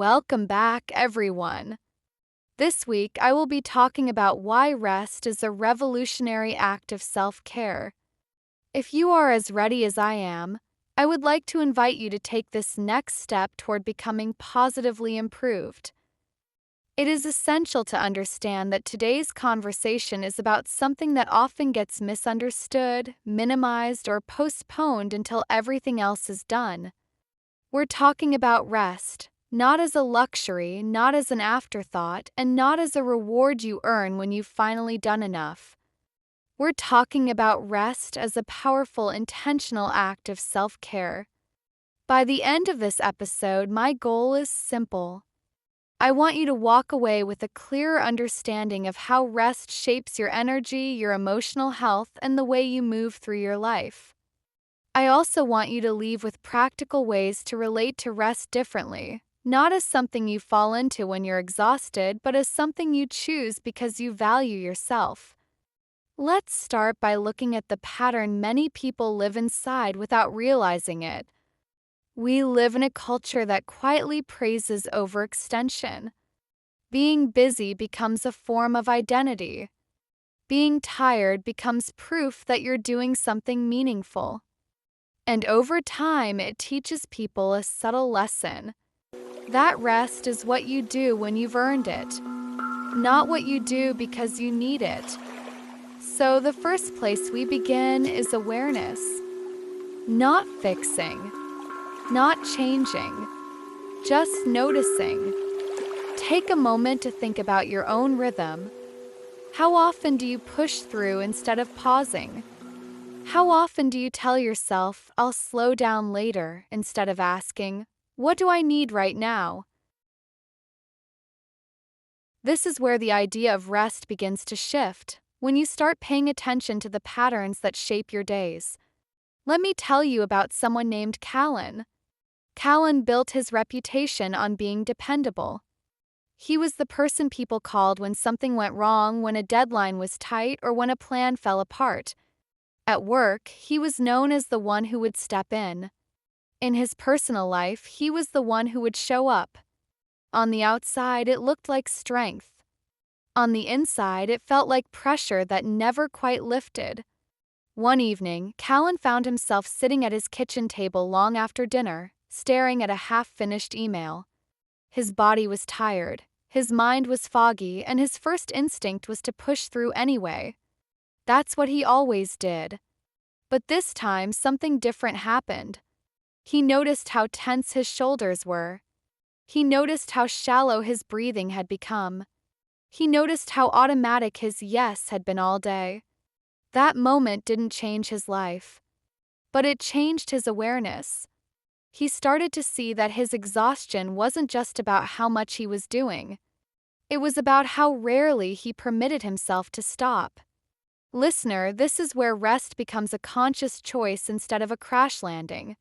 Welcome back, everyone. This week, I will be talking about why rest is a revolutionary act of self-care. If you are as ready as I am, I would like to invite you to take this next step toward becoming positively improved. It is essential to understand that today's conversation is about something that often gets misunderstood, minimized, or postponed until everything else is done. We're talking about rest, not as a luxury, not as an afterthought, and not as a reward you earn when you've finally done enough. We're talking about rest as a powerful, intentional act of self-care. By the end of this episode, my goal is simple. I want you to walk away with a clearer understanding of how rest shapes your energy, your emotional health, and the way you move through your life. I also want you to leave with practical ways to relate to rest differently, not as something you fall into when you're exhausted, but as something you choose because you value yourself. Let's start by looking at the pattern many people live inside without realizing it. We live in a culture that quietly praises overextension. Being busy becomes a form of identity. Being tired becomes proof that you're doing something meaningful. And over time, it teaches people a subtle lesson. That rest is what you do when you've earned it, not what you do because you need it. So the first place we begin is awareness. Not fixing, not changing, just noticing. Take a moment to think about your own rhythm. How often do you push through instead of pausing? How often do you tell yourself, I'll slow down later, instead of asking, what do I need right now? This is where the idea of rest begins to shift, when you start paying attention to the patterns that shape your days. Let me tell you about someone named Callan. Callan built his reputation on being dependable. He was the person people called when something went wrong, when a deadline was tight, or when a plan fell apart. At work, he was known as the one who would step in. In his personal life, he was the one who would show up. On the outside, it looked like strength. On the inside, it felt like pressure that never quite lifted. One evening, Callan found himself sitting at his kitchen table long after dinner, staring at a half-finished email. His body was tired, his mind was foggy, and his first instinct was to push through anyway. That's what he always did. But this time, something different happened. He noticed how tense his shoulders were. He noticed how shallow his breathing had become. He noticed how automatic his yes had been all day. That moment didn't change his life, but it changed his awareness. He started to see that his exhaustion wasn't just about how much he was doing. It was about how rarely he permitted himself to stop. Listener, this is where rest becomes a conscious choice instead of a crash landing.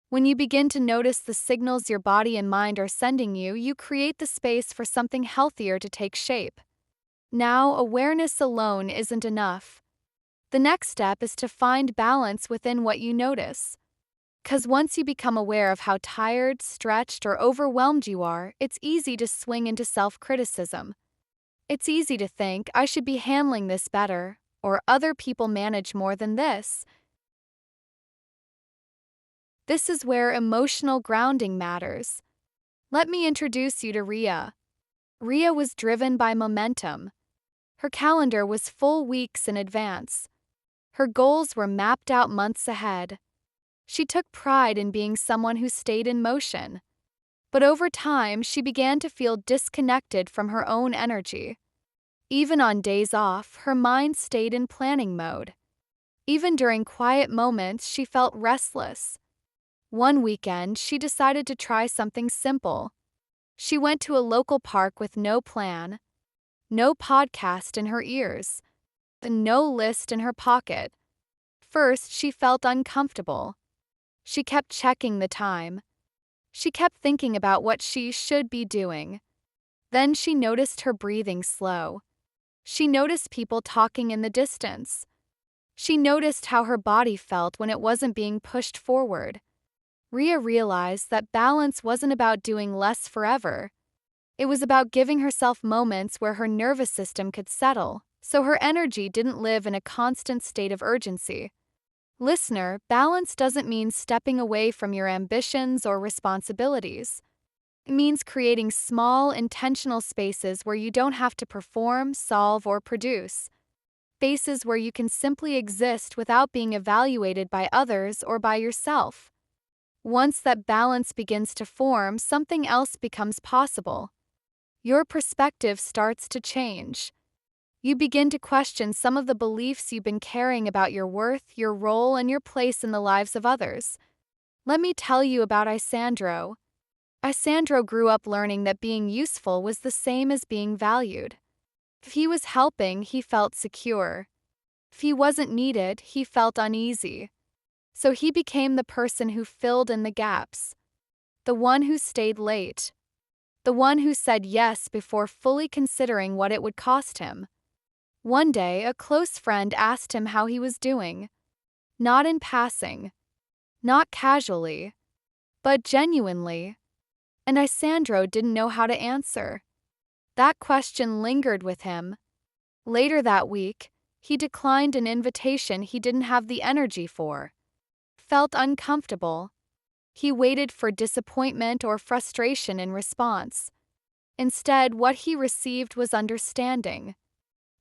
When you begin to notice the signals your body and mind are sending you, you create the space for something healthier to take shape. Now, awareness alone isn't enough. The next step is to find balance within what you notice. 'Cause once you become aware of how tired, stretched, or overwhelmed you are, it's easy to swing into self-criticism. It's easy to think, I should be handling this better, or other people manage more than this. This is where emotional grounding matters. Let me introduce you to Ria. Ria was driven by momentum. Her calendar was full weeks in advance. Her goals were mapped out months ahead. She took pride in being someone who stayed in motion. But over time, she began to feel disconnected from her own energy. Even on days off, her mind stayed in planning mode. Even during quiet moments, she felt restless. One weekend, she decided to try something simple. She went to a local park with no plan, no podcast in her ears, and no list in her pocket. First, she felt uncomfortable. She kept checking the time. She kept thinking about what she should be doing. Then she noticed her breathing slow. She noticed people talking in the distance. She noticed how her body felt when it wasn't being pushed forward. Rhea realized that balance wasn't about doing less forever. It was about giving herself moments where her nervous system could settle, so her energy didn't live in a constant state of urgency. Listener, balance doesn't mean stepping away from your ambitions or responsibilities. It means creating small, intentional spaces where you don't have to perform, solve, or produce. Spaces where you can simply exist without being evaluated by others or by yourself. Once that balance begins to form, something else becomes possible. Your perspective starts to change. You begin to question some of the beliefs you've been carrying about your worth, your role, and your place in the lives of others. Let me tell you about Isandro. Isandro grew up learning that being useful was the same as being valued. If he was helping, he felt secure. If he wasn't needed, he felt uneasy. So he became the person who filled in the gaps. The one who stayed late. The one who said yes before fully considering what it would cost him. One day, a close friend asked him how he was doing. Not in passing. Not casually. But genuinely. And Isandro didn't know how to answer. That question lingered with him. Later that week, he declined an invitation he didn't have the energy for. Felt uncomfortable. He waited for disappointment or frustration in response. Instead, what he received was understanding.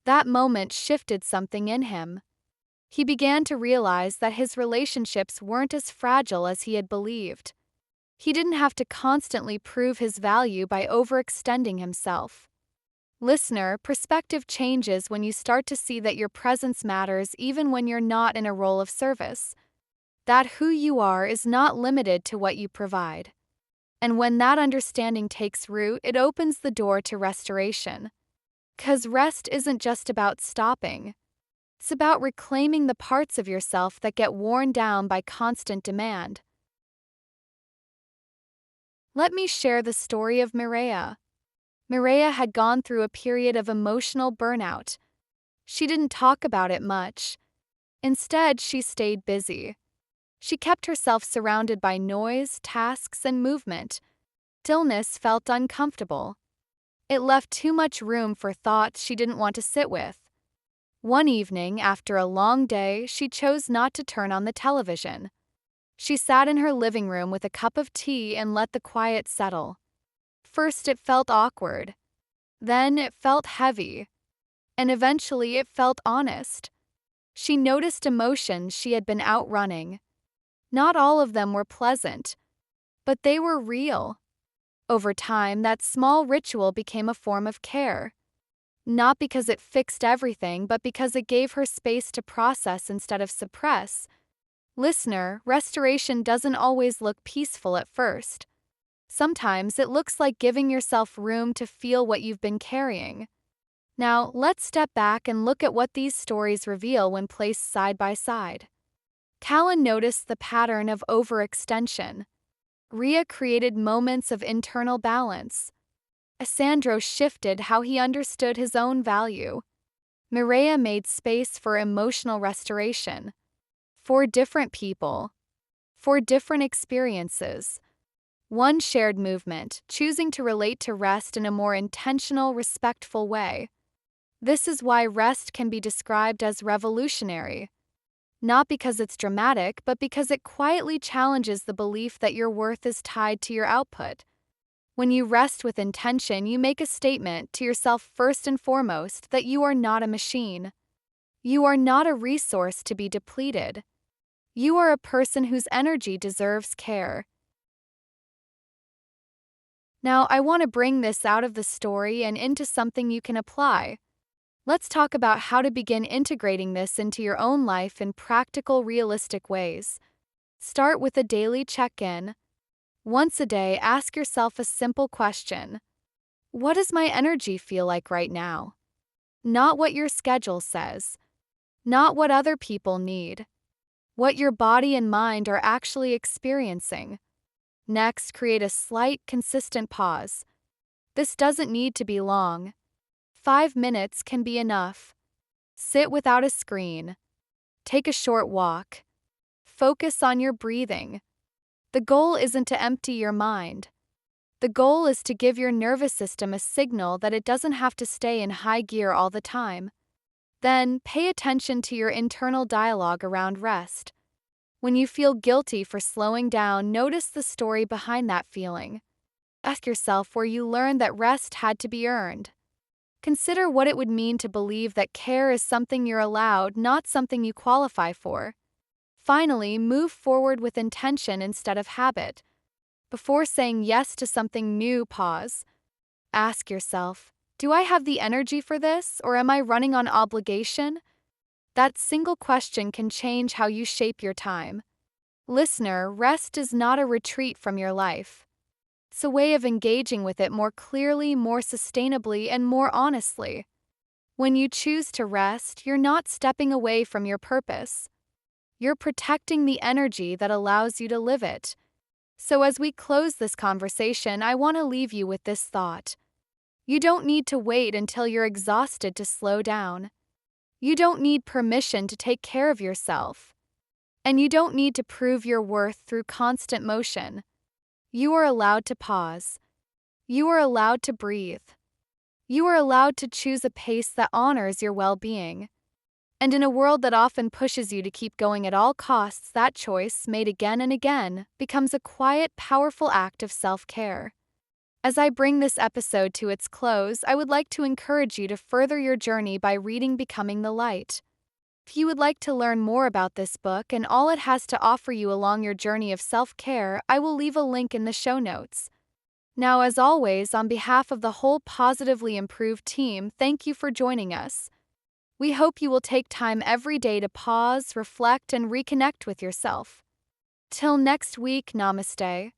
That moment shifted something in him. He began to realize that his relationships weren't as fragile as he had believed. He didn't have to constantly prove his value by overextending himself. Listener, perspective changes when you start to see that your presence matters even when you're not in a role of service. That who you are is not limited to what you provide. And when that understanding takes root, it opens the door to restoration. 'Cause rest isn't just about stopping. It's about reclaiming the parts of yourself that get worn down by constant demand. Let me share the story of Mireia. Mireia had gone through a period of emotional burnout. She didn't talk about it much. Instead, she stayed busy. She kept herself surrounded by noise, tasks, and movement. Stillness felt uncomfortable. It left too much room for thoughts she didn't want to sit with. One evening, after a long day, she chose not to turn on the television. She sat in her living room with a cup of tea and let the quiet settle. First, it felt awkward. Then, it felt heavy. And eventually, it felt honest. She noticed emotions she had been outrunning. Not all of them were pleasant, but they were real. Over time, that small ritual became a form of care. Not because it fixed everything, but because it gave her space to process instead of suppress. Listener, restoration doesn't always look peaceful at first. Sometimes it looks like giving yourself room to feel what you've been carrying. Now, let's step back and look at what these stories reveal when placed side by side. Callan noticed the pattern of overextension. Rhea created moments of internal balance. Isandro shifted how he understood his own value. Mireia made space for emotional restoration. For different people. For different experiences. One shared movement, choosing to relate to rest in a more intentional, respectful way. This is why rest can be described as revolutionary. Not because it's dramatic, but because it quietly challenges the belief that your worth is tied to your output. When you rest with intention, you make a statement to yourself first and foremost that you are not a machine. You are not a resource to be depleted. You are a person whose energy deserves care. Now, I want to bring this out of the story and into something you can apply. Let's talk about how to begin integrating this into your own life in practical, realistic ways. Start with a daily check-in. Once a day, ask yourself a simple question. What does my energy feel like right now? Not what your schedule says. Not what other people need. What your body and mind are actually experiencing. Next, create a slight, consistent pause. This doesn't need to be long. 5 minutes can be enough. Sit without a screen. Take a short walk. Focus on your breathing. The goal isn't to empty your mind. The goal is to give your nervous system a signal that it doesn't have to stay in high gear all the time. Then, pay attention to your internal dialogue around rest. When you feel guilty for slowing down, notice the story behind that feeling. Ask yourself where you learned that rest had to be earned. Consider what it would mean to believe that care is something you're allowed, not something you qualify for. Finally, move forward with intention instead of habit. Before saying yes to something new, pause. Ask yourself, do I have the energy for this, or am I running on obligation? That single question can change how you shape your time. Listener, rest is not a retreat from your life. It's a way of engaging with it more clearly, more sustainably, and more honestly. When you choose to rest, you're not stepping away from your purpose. You're protecting the energy that allows you to live it. So as we close this conversation, I want to leave you with this thought. You don't need to wait until you're exhausted to slow down. You don't need permission to take care of yourself. And you don't need to prove your worth through constant motion. You are allowed to pause. You are allowed to breathe. You are allowed to choose a pace that honors your well-being. And in a world that often pushes you to keep going at all costs, that choice, made again and again, becomes a quiet, powerful act of self-care. As I bring this episode to its close, I would like to encourage you to further your journey by reading Becoming the Light. If you would like to learn more about this book and all it has to offer you along your journey of self-care, I will leave a link in the show notes. Now, as always, on behalf of the whole Positively Improved team, thank you for joining us. We hope you will take time every day to pause, reflect, and reconnect with yourself. Till next week, namaste.